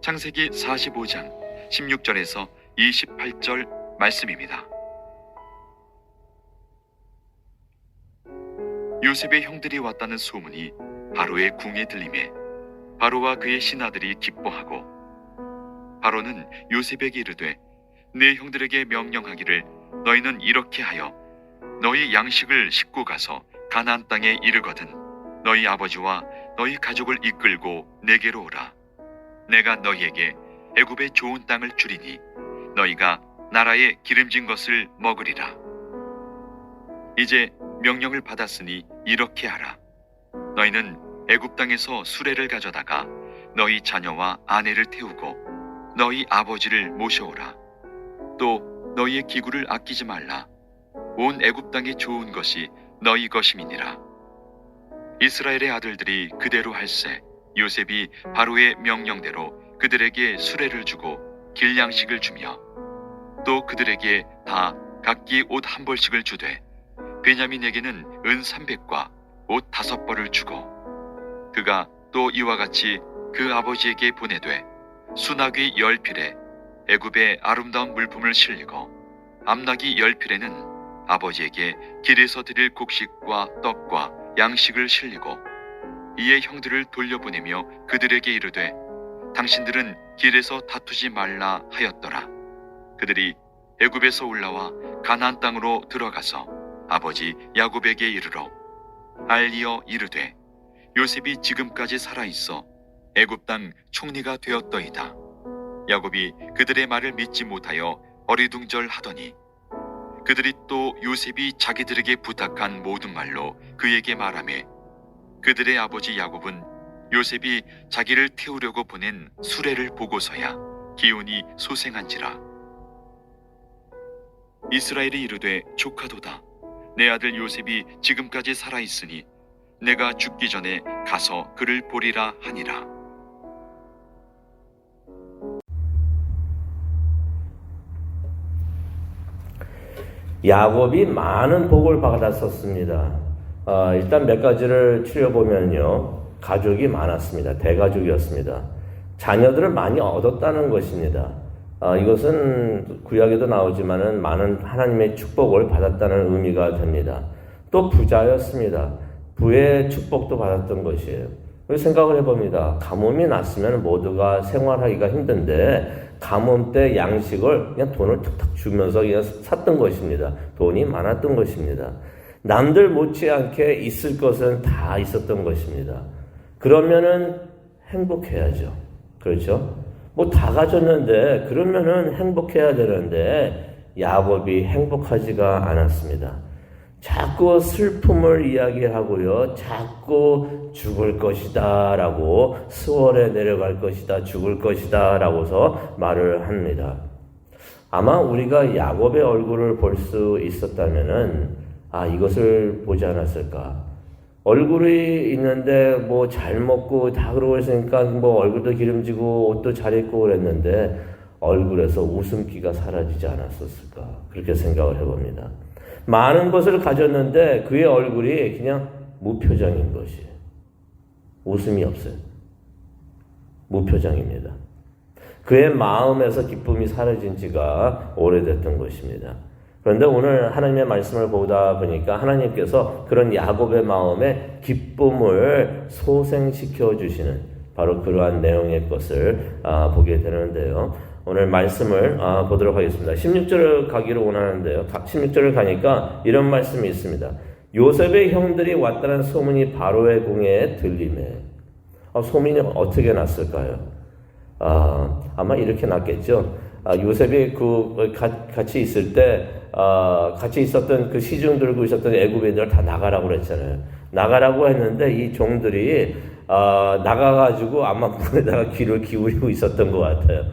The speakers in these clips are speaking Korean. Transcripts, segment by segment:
창세기 45장 16절에서 28절 말씀입니다. 요셉의 형들이 왔다는 소문이 바로의 궁에 들림에 바로와 그의 신하들이 기뻐하고, 바로는 요셉에게 이르되 내 형들에게 명령하기를 너희는 이렇게 하여 너희 양식을 싣고 가서 가나안 땅에 이르거든 너희 아버지와 너희 가족을 이끌고 내게로 오라. 내가 너희에게 애굽의 좋은 땅을 주리니 너희가 나라에 기름진 것을 먹으리라. 이제 명령을 받았으니 이렇게 하라. 너희는 애굽 땅에서 수레를 가져다가 너희 자녀와 아내를 태우고 너희 아버지를 모셔오라. 또 너희의 기구를 아끼지 말라. 온 애굽 땅에 좋은 것이 너희 것임이니라. 이스라엘의 아들들이 그대로 할세 요셉이 바로의 명령대로 그들에게 수레를 주고 길양식을 주며 또 그들에게 다 각기 옷 한 벌씩을 주되 베냐민에게는 은 300과 옷 5벌을 주고, 그가 또 이와 같이 그 아버지에게 보내되 수나귀 10필에 애굽의 아름다운 물품을 실리고 암나귀 10필에는 아버지에게 길에서 드릴 곡식과 떡과 양식을 실리고, 이에 형들을 돌려보내며 그들에게 이르되 당신들은 길에서 다투지 말라 하였더라. 그들이 애굽에서 올라와 가나안 땅으로 들어가서 아버지 야곱에게 이르러 알리어 이르되 요셉이 지금까지 살아있어 애굽 땅 총리가 되었더이다. 야곱이 그들의 말을 믿지 못하여 어리둥절하더니 그들이 또 요셉이 자기들에게 부탁한 모든 말로 그에게 말하매 그들의 아버지 야곱은 요셉이 자기를 태우려고 보낸 수레를 보고서야 기온이 소생한지라. 이스라엘이 이르되 조카도다. 내 아들 요셉이 지금까지 살아있으니 내가 죽기 전에 가서 그를 보리라 하니라. 야곱이 많은 복을 받았었습니다. 일단 몇 가지를 추려보면요. 가족이 많았습니다. 대가족이었습니다. 자녀들을 많이 얻었다는 것입니다. 이것은 구약에도 나오지만은 많은 하나님의 축복을 받았다는 의미가 됩니다. 또 부자였습니다. 부의 축복도 받았던 것이에요. 생각을 해봅니다. 가뭄이 났으면 모두가 생활하기가 힘든데 가뭄 때 양식을 그냥 돈을 툭툭 주면서 그냥 샀던 것입니다. 돈이 많았던 것입니다. 남들 못지않게 있을 것은 다 있었던 것입니다. 그러면은 행복해야죠. 그렇죠? 뭐 다 가졌는데 그러면은 행복해야 되는데 야곱이 행복하지가 않았습니다. 자꾸 슬픔을 이야기하고요. 자꾸 죽을 것이다 라고, 수월에 내려갈 것이다, 죽을 것이다 라고서 말을 합니다. 아마 우리가 야곱의 얼굴을 볼 수 있었다면은 이것을 보지 않았을까. 얼굴이 있는데 뭐 잘 먹고 다 그러고 있으니까 뭐 얼굴도 기름지고 옷도 잘 입고 그랬는데 얼굴에서 웃음기가 사라지지 않았었을까. 그렇게 생각을 해봅니다. 많은 것을 가졌는데 그의 얼굴이 그냥 무표정인 것이에요. 웃음이 없어요. 무표정입니다. 그의 마음에서 기쁨이 사라진 지가 오래됐던 것입니다. 그런데 오늘 하나님의 말씀을 보다 보니까 하나님께서 그런 야곱의 마음에 기쁨을 소생시켜 주시는 바로 그러한 내용의 것을 보게 되는데요. 오늘 말씀을 보도록 하겠습니다. 16절을 가기로 원하는데요. 16절을 가니까 이런 말씀이 있습니다. 요셉의 형들이 왔다는 소문이 바로의 궁에 들리매. 소문이 어떻게 났을까요? 아마 이렇게 났겠죠. 요셉이 같이 있을 때 같이 있었던 그 시중 들고 있었던 애굽인들 다 나가라고 그랬잖아요. 나가라고 했는데 이 종들이 나가가지고 아마 문에다가 귀를 기울이고 있었던 것 같아요.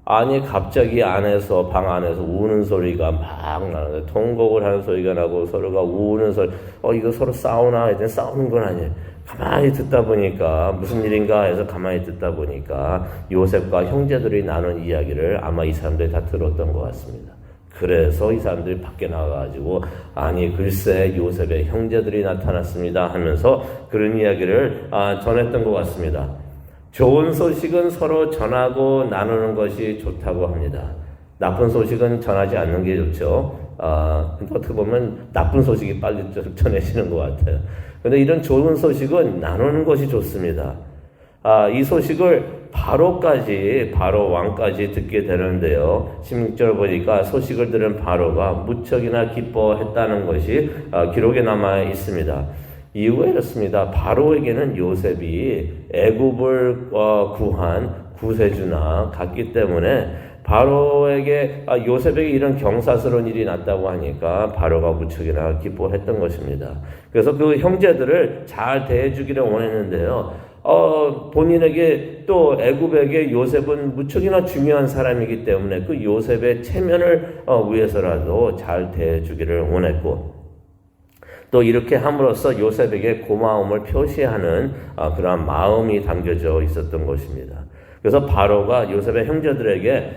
아니 갑자기 방 안에서 우는 소리가 막 나는데 통곡을 하는 소리가 나고 서로가 우는 소리. 이거 서로 싸우나 했더니 싸우는 건 아니에요. 가만히 듣다 보니까 무슨 일인가 해서 가만히 듣다 보니까 요셉과 형제들이 나눈 이야기를 아마 이 사람들이 다 들었던 것 같습니다. 그래서 이 사람들이 밖에 나가가지고 글쎄 요셉의 형제들이 나타났습니다 하면서 그런 이야기를 전했던 것 같습니다. 좋은 소식은 서로 전하고 나누는 것이 좋다고 합니다. 나쁜 소식은 전하지 않는 게 좋죠. 근데 어떻게 보면 나쁜 소식이 빨리 전해지는 것 같아요. 근데 이런 좋은 소식은 나누는 것이 좋습니다. 이 소식을 바로 왕까지 듣게 되는데요. 16절 보니까 소식을 들은 바로가 무척이나 기뻐했다는 것이 기록에 남아 있습니다. 이유가 이렇습니다. 바로에게는 요셉이 애굽을 구한 구세주나 같기 때문에 바로에게 요셉에게 이런 경사스러운 일이 났다고 하니까 바로가 무척이나 기뻐했던 것입니다. 그래서 그 형제들을 잘 대해주기를 원했는데요. 본인에게 또 애굽에게 요셉은 무척이나 중요한 사람이기 때문에 그 요셉의 체면을 위해서라도 잘 대해주기를 원했고, 또 이렇게 함으로써 요셉에게 고마움을 표시하는 그러한 마음이 담겨져 있었던 것입니다. 그래서 바로가 요셉의 형제들에게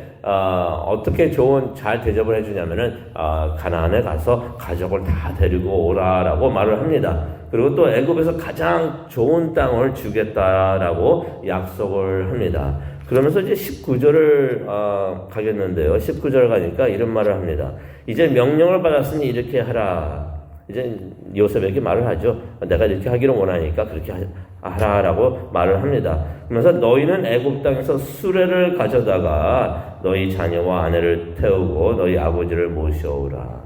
어떻게 잘 대접을 해주냐면은 가나안에 가서 가족을 다 데리고 오라라고 말을 합니다. 그리고 또 애굽에서 가장 좋은 땅을 주겠다라고 약속을 합니다. 그러면서 이제 19절을 가겠는데요. 19절 가니까 이런 말을 합니다. 이제 명령을 받았으니 이렇게 하라. 이제 요셉에게 말을 하죠. 내가 이렇게 하기를 원하니까 그렇게 하라라고 말을 합니다. 그러면서 너희는 애굽 땅에서 수레를 가져다가 너희 자녀와 아내를 태우고 너희 아버지를 모셔오라.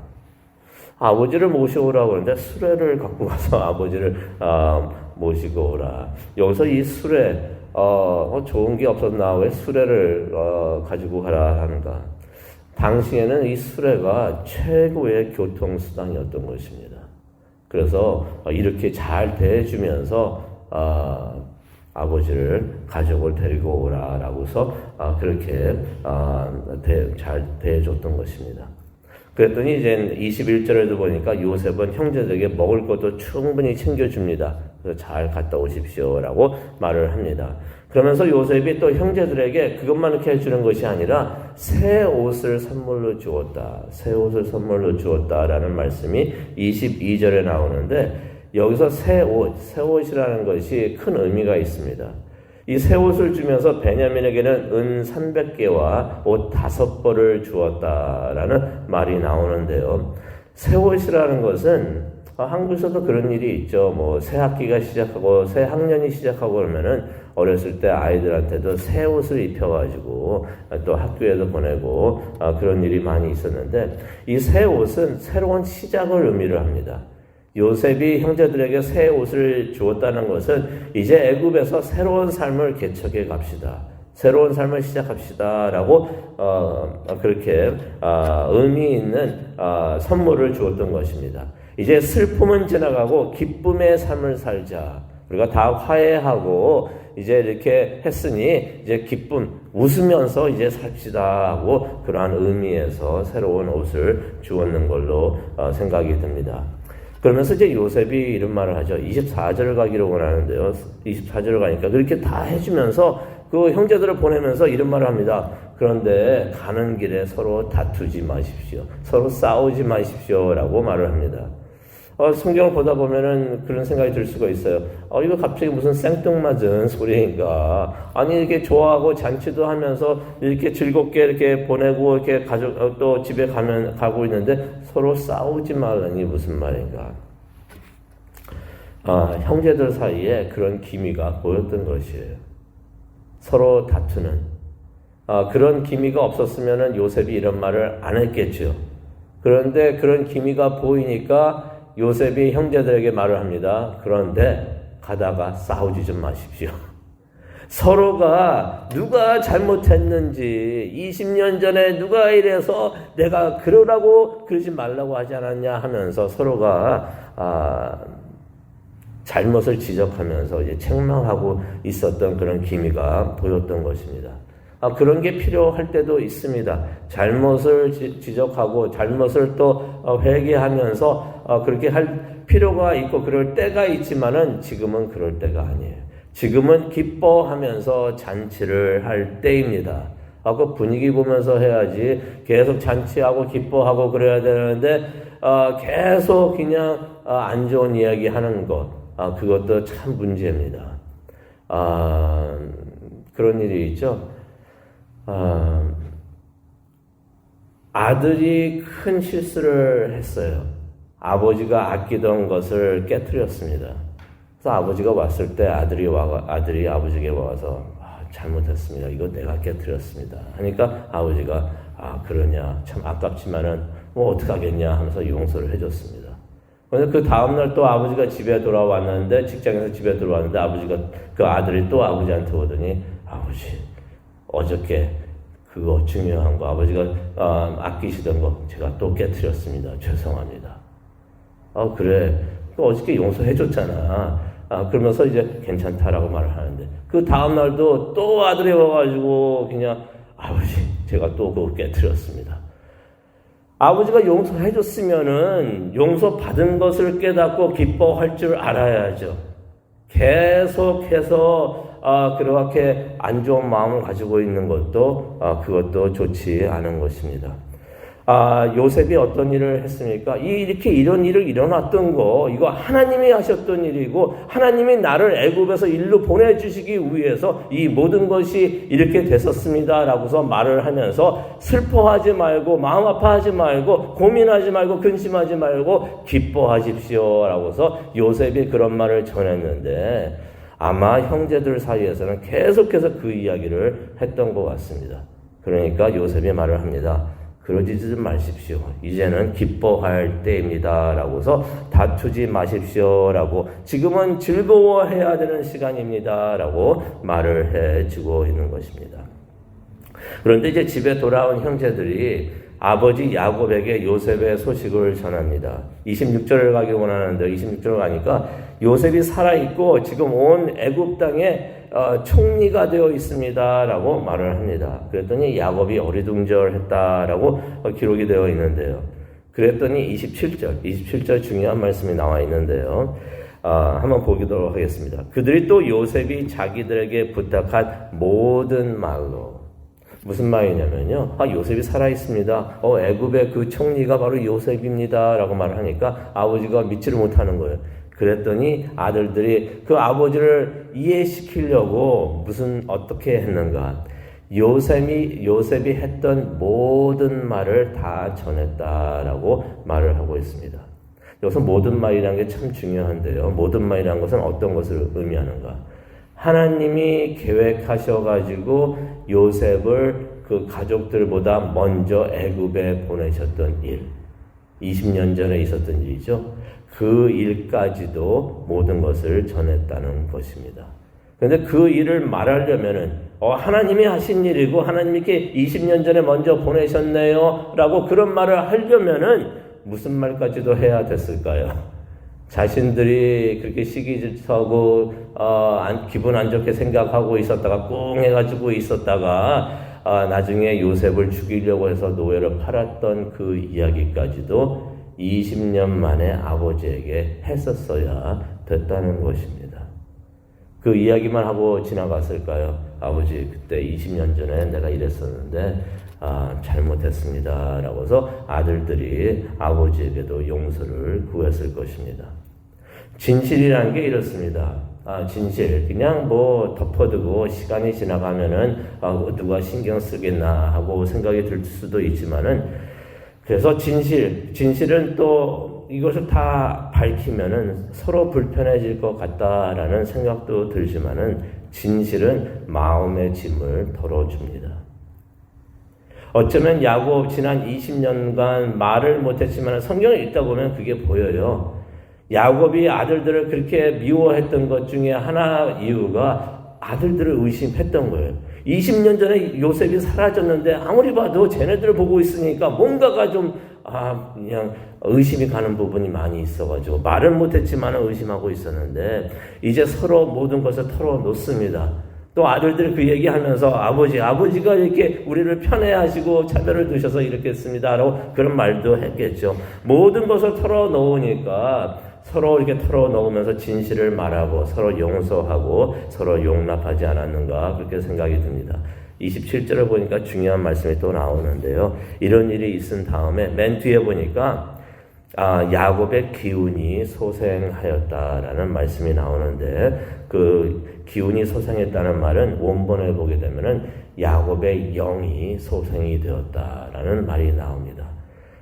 아버지를 모셔오라고 하는데 수레를 갖고 가서 아버지를 모시고 오라. 여기서 이 수레 좋은 게 없었나 왜 수레를 가지고 가라 하는가. 당시에는 이 수레가 최고의 교통수단이었던 것입니다. 그래서 이렇게 잘 대해주면서 아버지를 가족을 데리고 오라라고서 그렇게 잘 대해줬던 것입니다. 그랬더니 이제 21절에도 보니까 요셉은 형제들에게 먹을 것도 충분히 챙겨줍니다. 그래서 잘 갔다 오십시오라고 말을 합니다. 그러면서 요셉이 또 형제들에게 그것만 이렇게 해주는 것이 아니라 새 옷을 선물로 주었다. 새 옷을 선물로 주었다라는 말씀이 22절에 나오는데, 여기서 새 옷이라는 것이 큰 의미가 있습니다. 이 새 옷을 주면서 베냐민에게는 은 300개와 옷 5벌을 주었다라는 말이 나오는데요. 새 옷이라는 것은 한국에서도 그런 일이 있죠. 새 학기가 시작하고 새 학년이 시작하고 그러면은 어렸을 때 아이들한테도 새 옷을 입혀가지고 또 학교에도 보내고 그런 일이 많이 있었는데, 이 새 옷은 새로운 시작을 의미를 합니다. 요셉이 형제들에게 새 옷을 주었다는 것은 이제 애굽에서 새로운 삶을 개척해 갑시다. 새로운 삶을 시작합시다라고 그렇게 의미 있는 선물을 주었던 것입니다. 이제 슬픔은 지나가고 기쁨의 삶을 살자. 우리가 다 화해하고 이제 이렇게 했으니 이제 기쁨, 웃으면서 이제 삽시다 하고 그러한 의미에서 새로운 옷을 주었는 걸로 생각이 듭니다. 그러면서 이제 요셉이 이런 말을 하죠. 24절을 가기를 원하는데요. 24절을 가니까 그렇게 다 해주면서 그 형제들을 보내면서 이런 말을 합니다. 그런데 가는 길에 서로 다투지 마십시오. 서로 싸우지 마십시오라고 말을 합니다. 성경을 보다 보면은 그런 생각이 들 수가 있어요. 이거 갑자기 무슨 생뚱맞은 소리인가. 아니, 이렇게 좋아하고 잔치도 하면서 이렇게 즐겁게 이렇게 보내고 이렇게 또 집에 가고 있는데 서로 싸우지 말라니 무슨 말인가. 형제들 사이에 그런 기미가 보였던 것이에요. 서로 다투는. 그런 기미가 없었으면은 요셉이 이런 말을 안 했겠죠. 그런데 그런 기미가 보이니까 요셉이 형제들에게 말을 합니다. 그런데 가다가 싸우지 좀 마십시오. 서로가 누가 잘못했는지 20년 전에 누가 이래서 내가 그러지 말라고 하지 않았냐 하면서 서로가 잘못을 지적하면서 이제 책망하고 있었던 그런 기미가 보였던 것입니다. 그런 게 필요할 때도 있습니다. 잘못을 지적하고 잘못을 또 회개하면서 그렇게 할 필요가 있고 그럴 때가 있지만은 지금은 그럴 때가 아니에요. 지금은 기뻐하면서 잔치를 할 때입니다. 그 분위기 보면서 해야지 계속 잔치하고 기뻐하고 그래야 되는데 계속 그냥 안 좋은 이야기 하는 것, 그것도 참 문제입니다. 그런 일이 있죠. 아들이 큰 실수를 했어요. 아버지가 아끼던 것을 깨트렸습니다. 그래서 아버지가 왔을 때 아들이 아버지에게 와서 잘못했습니다. 이거 내가 깨트렸습니다. 하니까 아버지가 그러냐 참 아깝지만은 뭐 어떡하겠냐 하면서 용서를 해줬습니다. 그런데 그 다음날 또 아버지가 집에 돌아왔는데 직장에서 집에 들어왔는데 아버지가 그 아들이 또 아버지한테 오더니 아버지 어저께 그거 중요한 거 아버지가 아끼시던 거 제가 또 깨트렸습니다. 죄송합니다. 그래 또 어저께 용서해줬잖아. 그러면서 이제 괜찮다라고 말을 하는데 그 다음날도 또 아들이 와가지고 그냥 아버지 제가 또 그거 깨트렸습니다. 아버지가 용서해줬으면은 용서받은 것을 깨닫고 기뻐할 줄 알아야죠. 계속해서 그렇게 안 좋은 마음을 가지고 있는 것도 그것도 좋지 않은 것입니다. 요셉이 어떤 일을 했습니까? 이렇게 이런 일을 일어났던 거 이거 하나님이 하셨던 일이고 하나님이 나를 애굽에서 일로 보내주시기 위해서 이 모든 것이 이렇게 됐었습니다 라고서 말을 하면서 슬퍼하지 말고 마음 아파하지 말고 고민하지 말고 근심하지 말고 기뻐하십시오 라고서 요셉이 그런 말을 전했는데 아마 형제들 사이에서는 계속해서 그 이야기를 했던 것 같습니다. 그러니까 요셉이 말을 합니다. 그러지 좀 마십시오. 이제는 기뻐할 때입니다. 라고서 다투지 마십시오. 라고 지금은 즐거워해야 되는 시간입니다. 라고 말을 해주고 있는 것입니다. 그런데 이제 집에 돌아온 형제들이 아버지 야곱에게 요셉의 소식을 전합니다. 26절을 가기 원하는데 26절을 가니까 요셉이 살아있고 지금 온 애굽 땅에 총리가 되어 있습니다 라고 말을 합니다. 그랬더니 야곱이 어리둥절했다라고 기록이 되어 있는데요. 그랬더니 27절 중요한 말씀이 나와 있는데요. 한번 보도록 하겠습니다. 그들이 또 요셉이 자기들에게 부탁한 모든 말로 무슨 말이냐면요. 요셉이 살아있습니다. 애굽의 그 총리가 바로 요셉입니다 라고 말을 하니까 아버지가 믿지를 못하는 거예요. 그랬더니 아들들이 그 아버지를 이해시키려고 어떻게 했는가. 요셉이 했던 모든 말을 다 전했다라고 말을 하고 있습니다. 여기서 모든 말이라는 게 참 중요한데요. 모든 말이라는 것은 어떤 것을 의미하는가. 하나님이 계획하셔가지고 요셉을 그 가족들보다 먼저 애굽에 보내셨던 일. 20년 전에 있었던 일이죠. 그 일까지도 모든 것을 전했다는 것입니다. 그런데 그 일을 말하려면은 하나님이 하신 일이고 하나님께 20년 전에 먼저 보내셨네요 라고 그런 말을 하려면은 무슨 말까지도 해야 됐을까요? 자신들이 그렇게 시기질서하고 기분 안 좋게 생각하고 있었다가 꽁 해가지고 있었다가 나중에 요셉을 죽이려고 해서 노예로 팔았던 그 이야기까지도 20년 만에 아버지에게 했었어야 됐다는 것입니다. 그 이야기만 하고 지나갔을까요? 아버지 그때 20년 전에 내가 이랬었는데 잘못했습니다 라고서 아들들이 아버지에게도 용서를 구했을 것입니다. 진실이라는 게 이렇습니다. 진실 그냥 덮어두고 시간이 지나가면은 누가 신경 쓰겠나 하고 생각이 들 수도 있지만은 그래서 진실은 또 이것을 다 밝히면은 서로 불편해질 것 같다라는 생각도 들지만은 진실은 마음의 짐을 덜어줍니다. 어쩌면 야곱 지난 20년간 말을 못했지만 성경을 읽다 보면 그게 보여요. 야곱이 아들들을 그렇게 미워했던 것 중에 하나 이유가 아들들을 의심했던 거예요. 20년 전에 요셉이 사라졌는데 아무리 봐도 쟤네들을 보고 있으니까 뭔가가 좀 그냥 의심이 가는 부분이 많이 있어가지고 말을 못했지만 의심하고 있었는데 이제 서로 모든 것을 털어놓습니다. 또 아들들이 그 얘기하면서 아버지가 이렇게 우리를 편애하시고 차별을 두셔서 이렇게 했습니다 라고 그런 말도 했겠죠. 모든 것을 털어놓으니까 서로 이렇게 털어놓으면서 진실을 말하고 서로 용서하고 서로 용납하지 않았는가 그렇게 생각이 듭니다. 27절을 보니까 중요한 말씀이 또 나오는데요. 이런 일이 있은 다음에 맨 뒤에 보니까 야곱의 기운이 소생하였다라는 말씀이 나오는데 그 기운이 소생했다는 말은 원본에 보게 되면은 야곱의 영이 소생이 되었다라는 말이 나옵니다.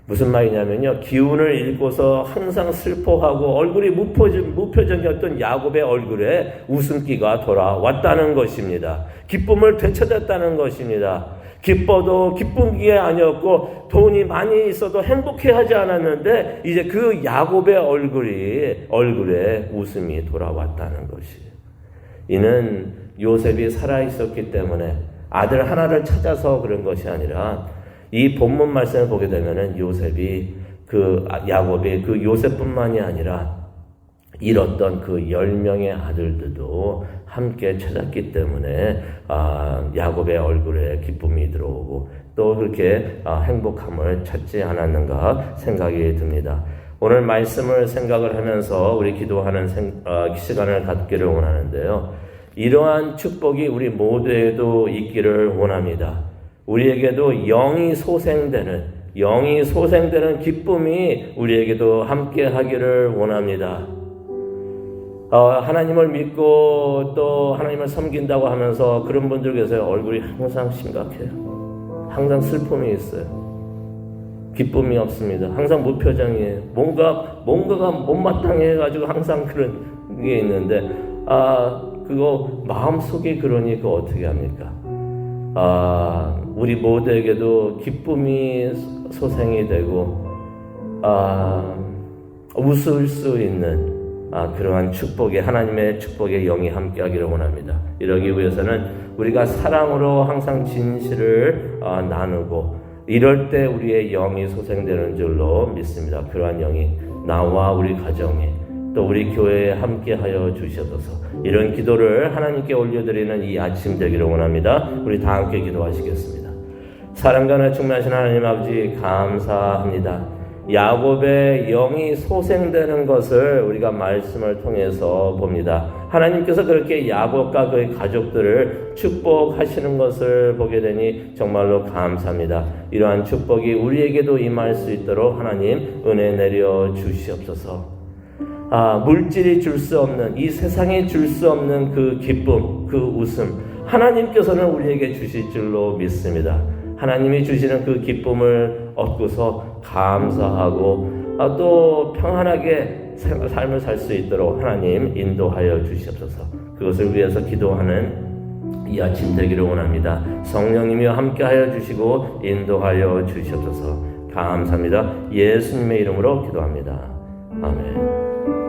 무슨 말이냐면요, 기운을 잃고서 항상 슬퍼하고 얼굴이 무표정이었던 야곱의 얼굴에 웃음기가 돌아왔다는 것입니다. 기쁨을 되찾았다는 것입니다. 기뻐도 기쁜 게 아니었고 돈이 많이 있어도 행복해하지 않았는데 이제 그 야곱의 얼굴에 웃음이 돌아왔다는 것이에요. 이는 요셉이 살아있었기 때문에 아들 하나를 찾아서 그런 것이 아니라 이 본문 말씀을 보게 되면은 야곱이 그 요셉뿐만이 아니라 잃었던 그 10명의 아들들도 함께 찾았기 때문에 야곱의 얼굴에 기쁨이 들어오고 또 그렇게 행복함을 찾지 않았는가 생각이 듭니다. 오늘 말씀을 생각을 하면서 우리 기도하는 시간을 갖기를 원하는데요. 이러한 축복이 우리 모두에도 있기를 원합니다. 우리에게도 영이 소생되는 기쁨이 우리에게도 함께 하기를 원합니다. 하나님을 믿고 또 하나님을 섬긴다고 하면서 그런 분들 계세요. 얼굴이 항상 심각해요. 항상 슬픔이 있어요. 기쁨이 없습니다. 항상 무표정이에요. 뭔가가 못마땅해가지고 항상 그런 게 있는데 그거 마음속에 그러니 그거 어떻게 합니까? 우리 모두에게도 기쁨이 소생이 되고 웃을 수 있는 그러한 하나님의 축복의 영이 함께하기를 원합니다. 이러기 위해서는 우리가 사랑으로 항상 진실을 나누고 이럴 때 우리의 영이 소생되는 줄로 믿습니다. 그러한 영이 나와 우리 가정에 또 우리 교회에 함께하여 주시옵소서. 이런 기도를 하나님께 올려드리는 이 아침 되기를 원합니다. 우리 다 함께 기도하시겠습니다. 사랑과 은혜 충만하신 하나님 아버지 감사합니다. 야곱의 영이 소생되는 것을 우리가 말씀을 통해서 봅니다. 하나님께서 그렇게 야곱과 그의 가족들을 축복하시는 것을 보게 되니 정말로 감사합니다. 이러한 축복이 우리에게도 임할 수 있도록 하나님 은혜 내려 주시옵소서. 물질이 줄 수 없는, 이 세상에 줄 수 없는 그 기쁨, 그 웃음, 하나님께서는 우리에게 주실 줄로 믿습니다. 하나님이 주시는 그 기쁨을 얻고서 감사하고 또 평안하게 삶을 살 수 있도록 하나님 인도하여 주시옵소서. 그것을 위해서 기도하는 이 아침 되기를 원합니다. 성령님이 함께하여 주시고 인도하여 주시옵소서. 감사합니다. 예수님의 이름으로 기도합니다. 아멘.